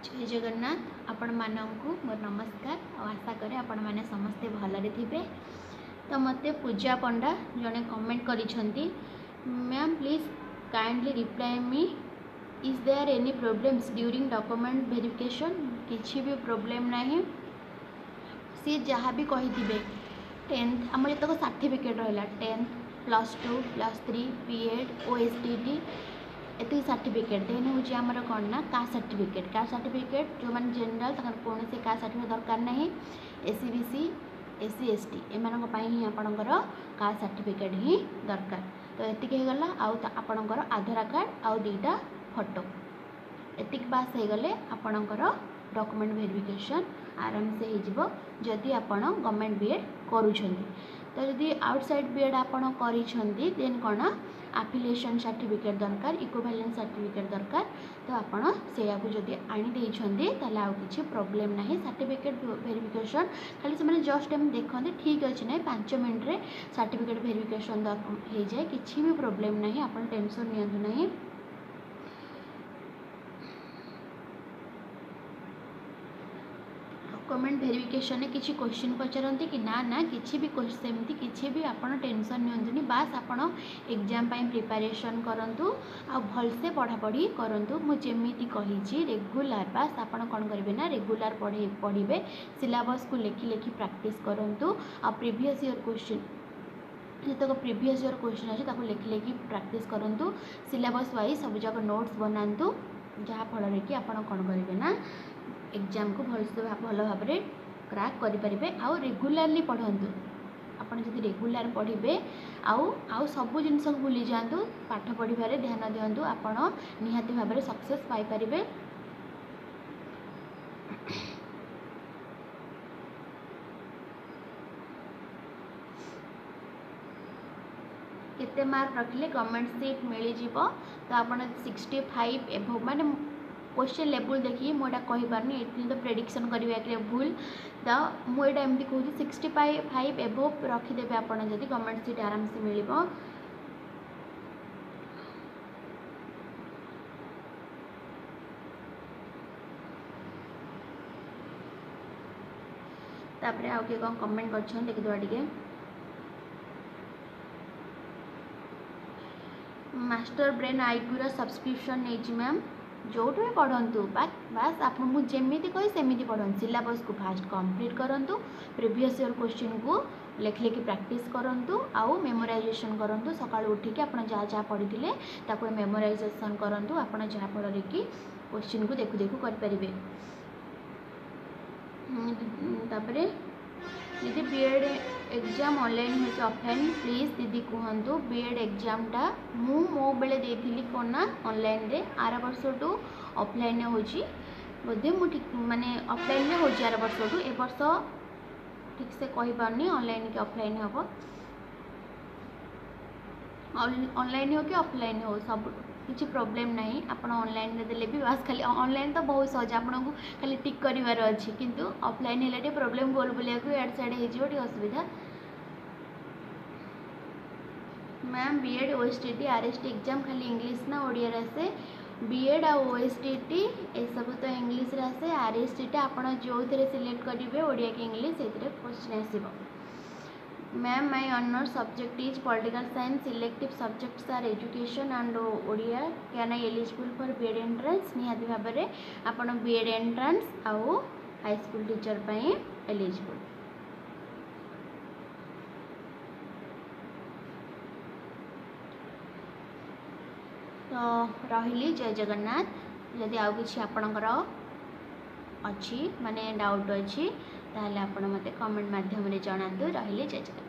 जय जगन्नाथ आपण मानू मोर नमस्कार आशा करे आपण मैंने समस्ते भलरे थे। तो मते पूजा पंडा जड़े कमेंट करिसेंती ma'am please kindly reply me is there any problems during document verification किसी भी प्रॉब्लम नहीं सी जहाँ भी कही 10th आम जो सर्टिफिकेट रहा 10th +2 +3 बीएड ओएसटीटी ये सर्टिफिकेट देन हूँ आमर कौन ना कास्ट सर्टिफिकेट जो मैंने जनरल कौन से कास्ट सर्टिफिकेट दरकार ना एससी बीसी एससी एसटी एम ही आपणकर कास्ट सर्टिफिकेट ही दरकार। तो ये गला आपणकर आधार कार्ड आउ 2टा फोटो ये पास हो गले आपणकर डॉक्यूमेंट वेरिफिकेशन आराम से हो जदि आपण गवर्नमेंट बीएड करूछंती। तो जदि आउटसाइड बीएड आपण करिछंती देन कौन एफिलिएशन सर्टिफिकेट दरकार इक्विवेलेंट सर्टिफिकेट दरकार। तो आपण सेया को जदि आनी देइछंती ताले आउ किछि प्रॉब्लम नाही सर्टिफिकेट वेरिफिकेशन खाली से जस्ट एम देखते ठीक अच्छे ना 5 मिनट रे सर्टिफिकेट वेरिफिकेशन हो जाए किछि भी प्रॉब्लम नाही आपण टेंशन नियंतु नाही। डॉक्यूमेंट वेरिफिकेशन में किसी क्वेश्चन पचारती कि ना किसी भी सेमती किसी भी आपड़ टेंशन नियंतुनी बास आपड़ एग्जाम प्रिपरेशन करूँ आ भलसे पढ़ापढ़ी करूँ मुझे कही रेगुलार बास आप कौन करेंगे ना रेगुलार पढ़े सिलेबस को लेखि लेखि प्रैक्टिस करूँ आ प्रीवियस ईयर क्वेश्चन जितक प्रीवियस ईयर क्वेश्चन अच्छे लेखि लेखि प्रैक्टिस करूँ सिलेबस वाइज सब जगह नोट्स बनातु जहाँफल कि आप कौन करेंगे ना एग्जाम को भलसे भल भाव में क्रैक करेंगे आउ रेगुलारली पढ़ंतु आपड़ जब रेगुलार पढ़े आउ सब जिनस भूली जातु पाठ पढ़ारे ध्यान दिंतु आपण निहाती भाव में सक्सेस पाइपर। केते मार्क रखिले गवर्नमेंट सीट मिल जाव तो आप 65 एभव माने क्वेश्चन लेवल देखिए मुझे कहीपारनी ये तो प्रेडिक्शन करेंगे भूल तो मुझे एमती कहूँ 65 एभव रखिदेवे आप गवर्नमेंट सीट आराम से मिल तापरे आउ किए कौन कमेंट कर देखिदेवा टे मास्टर ब्रेन आईक्यूर सब्सक्रिप्शन नहीं मैम जो भी पढ़ंतु बास आप मुझे कही सेमती पढ़ंतु सिलेबस को फास्ट कंप्लीट करूँ प्रीवियस ईयर क्वेश्चन को लेखि लेखि प्रैक्टिस करूँ आउ मेमोराइजेशन करूँ सका उठिक आप जहाँ जहाँ पढ़ी थे मेमोराइजेशन करूँ आप जहाँफल कि क्वेश्चन को देखु देखु करें। तापरे दीदी बीएड एग्जाम ऑनलाइन हो ऑफलाइन प्लीज दीदी कहतु बीएड एग्जामटा मो बेले देती कौन ना ऑनलाइन रे आर वर्ष टू ऑफलाइन हो बोधे मुझे माने ऑफलाइन हो आर वर्ष टू ए वर्ष ठीक से कही पारनी ऑनलाइन कि ऑफलाइन हम ऑनलाइन हो कि ऑफलाइन हो सब किसी प्रॉब्लम नहीं आप ऑनलाइन देले भी बस खाली ऑनलाइन तो बहुत सहज आपन को खाली टिक करिवार अछि किंतु ऑफलाइन हेले टे प्रॉब्लम गोल बुलिया को एड साइड हे जिवो टे असुविधा। Ma'am BEd OSTT RST exam खाली इंग्लिश ना ओडिया आसे बीएड आ ओएसटीटी ए सब तो इंग्लिश रे आसे आरएसटी आपन जो थरे सिलेक्ट करिवे ओडिया के इंग्लिश एतरे क्वेश्चन आसीबो। Ma'am my honour subject is political science selective subjects are education and Odia can I eligible for BEd entrance निहाती भाव में आपन बीएड एंट्रेंस आउ हाई स्कूल टीचर पाई एलिजिबल। तो रही जय जगन्नाथ जदि आउ किछि आपणकर अच्छी माने डाउट अच्छी ताहले आपण मते कमेंट माध्यम रे जणांतु रहिले जय जगन्नाथ।